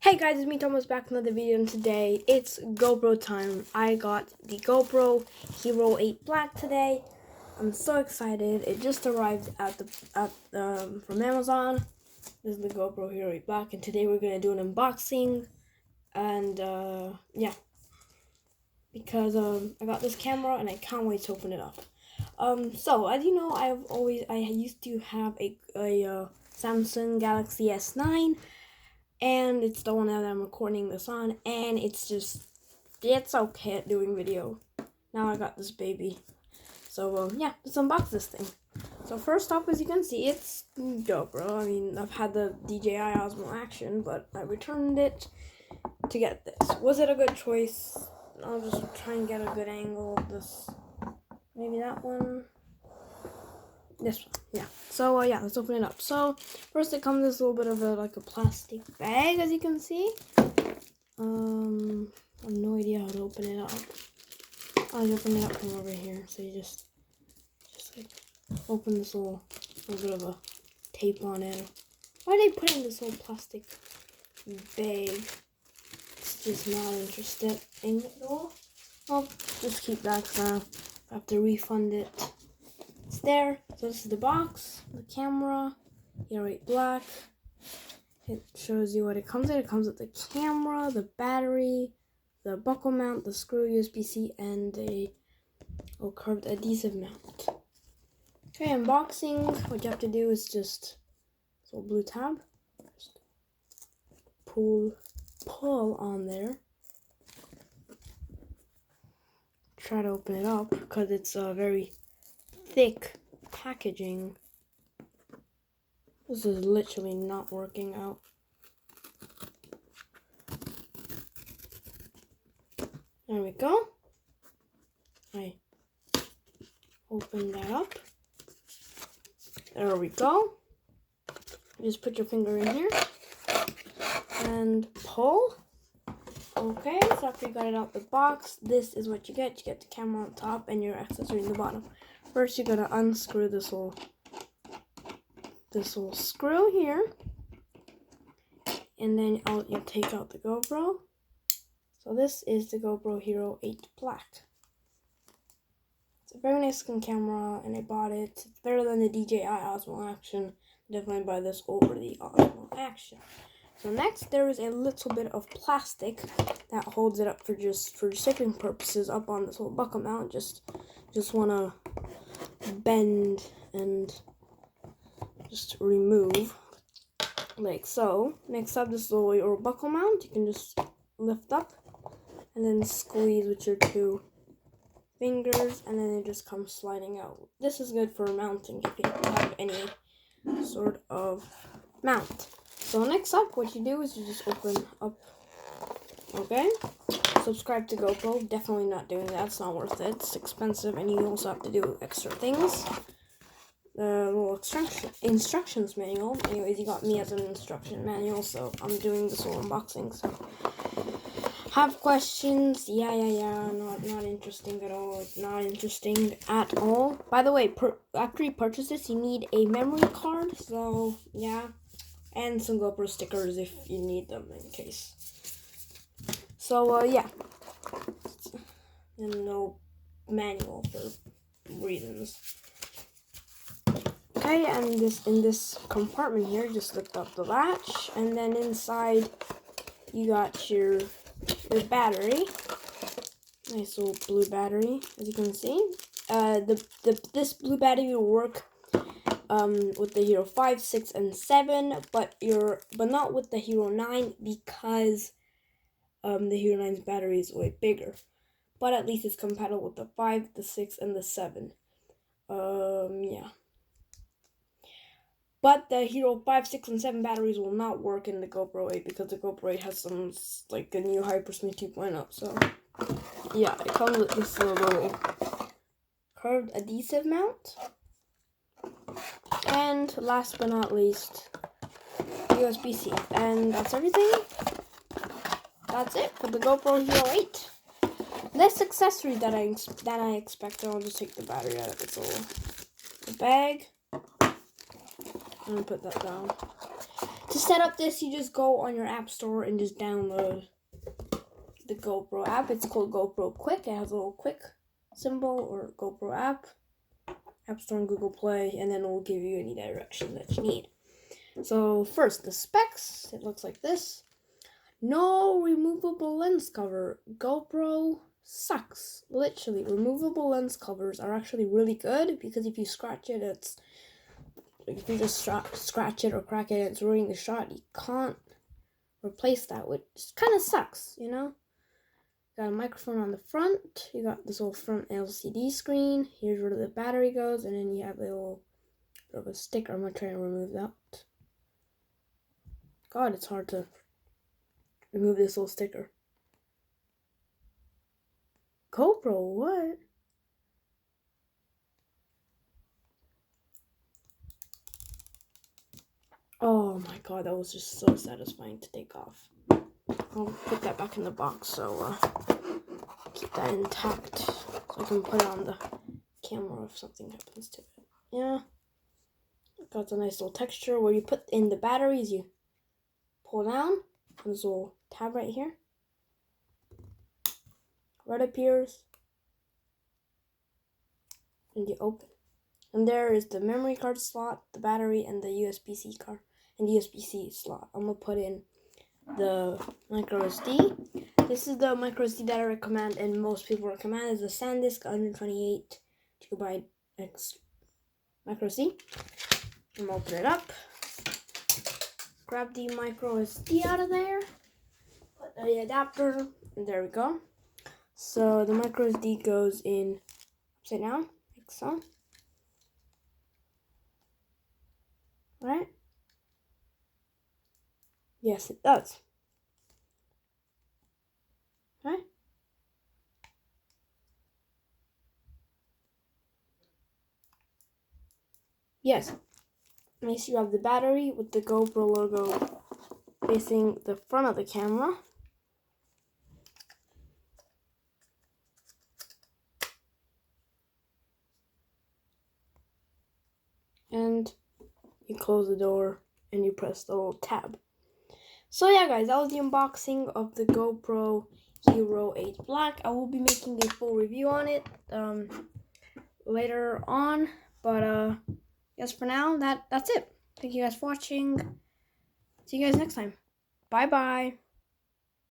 Hey guys, it's me Thomas back with another video, and today it's GoPro time. I got the GoPro Hero 8 Black today. I'm so excited. It just arrived from Amazon. This is the GoPro Hero 8 Black, and today we're gonna do an unboxing. And yeah, because I got this camera and I can't wait to open it up. So as you know, I used to have a Samsung Galaxy S9. And it's the one that I'm recording this on, and it's okay at doing video. Now I got this baby. So, yeah, let's unbox this thing. So first off, as you can see, it's GoPro. I mean, I've had the DJI Osmo Action, but I returned it to get this. Was it a good choice? I'll just try and get a good angle of this. Maybe that one. This one, yeah. So yeah, let's open it up. So first, it comes with a little bit of a plastic bag, as you can see. I have no idea how to open it up. I'll open it up from over here. So you just like open this little bit of a tape on it. Why are they putting this little plastic bag? It's just not interested in it at all. I'll just keep that for now. I have to refund it. It's there. So this is the box, the camera, Hero 8 Black. It shows you what it comes with. It comes with the camera, the battery, the buckle mount, the screw, USB-C, and a curved adhesive mount. Okay, unboxing. What you have to do is just this little blue tab. Just pull on there. Try to open it up because it's very thick packaging. This is literally not working out. There we go. I open that up. There we go. Just put your finger in here and pull. Okay, so after you got it out the box, this is what you get. You get the camera on top and your accessory in the bottom. First, you're gonna unscrew this little screw here, and then you'll take out the GoPro. So this is the GoPro Hero 8 Black. It's a very nice looking camera, and I bought it. It's better than the DJI Osmo Action. Definitely buy this over the Osmo Action. So next, there is a little bit of plastic that holds it up for shipping purposes up on this little buckle mount. Just wanna bend and just remove like so. Next up, this little buckle mount. You can just lift up and then squeeze with your two fingers, and then it just comes sliding out. This is good for mounting if you don't have any sort of mount. So next up, what you do is you just open up. Okay, subscribe to GoPro. Definitely not doing that. It's not worth it. It's expensive, and you also have to do extra things. The little instructions manual. Anyways, you got me as an instruction manual, so I'm doing this whole unboxing. So, have questions? Yeah. Not interesting at all. Not interesting at all. By the way, after you purchase this, you need a memory card. So yeah, and some GoPro stickers if you need them in case. So yeah, and no manual for reasons. Okay, and in this compartment here, just lift up the latch, and then inside you got your battery. Nice little blue battery, as you can see. This blue battery will work with the Hero 5, 6, and 7, but not with the Hero 9 because the Hero 9's battery is way bigger. But at least it's compatible with the 5, the 6, and the 7. Yeah. But the Hero 5, 6, and 7 batteries will not work in the GoPro 8 because the GoPro 8 has some, like, a new Hypersmith 2.0. So, yeah, it comes with this little curved adhesive mount. And last but not least, USB-C. And that's everything. That's it for the GoPro Hero 8. Less accessory that I expect. I'll just take the battery out of its little bag. I'm gonna put that down. To set up this, you just go on your app store and just download the GoPro app. It's called GoPro Quick. It has a little quick symbol or GoPro app store and Google Play, and then it will give you any direction that you need. So first, the specs. It looks like this. No removable lens cover. GoPro sucks. Literally, removable lens covers are actually really good because if you scratch it, if you just scratch it or crack it, it's ruining the shot. You can't replace that, which kind of sucks, you know? Got a microphone on the front. You got this little front LCD screen. Here's where the battery goes, and then you have a little bit of a sticker. I'm gonna try and remove that. God, it's hard to remove this little sticker. GoPro, what? Oh my god, that was just so satisfying to take off. I'll put that back in the box so keep that intact so I can put it on the camera if something happens to it. Yeah, got a nice little texture where you put in the batteries. You pull down on this little tab right here. Red appears, and you open. And there is the memory card slot, the battery, and the USB-C card and USB-C slot. I'm gonna put in the micro SD. This is the micro SD that I recommend, and most people recommend, is the SanDisk 128 GB micro SD. I'm gonna open it up. Grab the micro SD out of there. Put the adapter, and there we go. So the micro SD goes in upside down, like so. Right? Yes, it does. Right? Yes. Next, you have the battery with the GoPro logo facing the front of the camera. And you close the door and you press the little tab. So yeah, guys, that was the unboxing of the GoPro Hero 8 Black. I will be making a full review on it later on, but yes, for now, that's it. Thank you guys for watching. See you guys next time. Bye bye.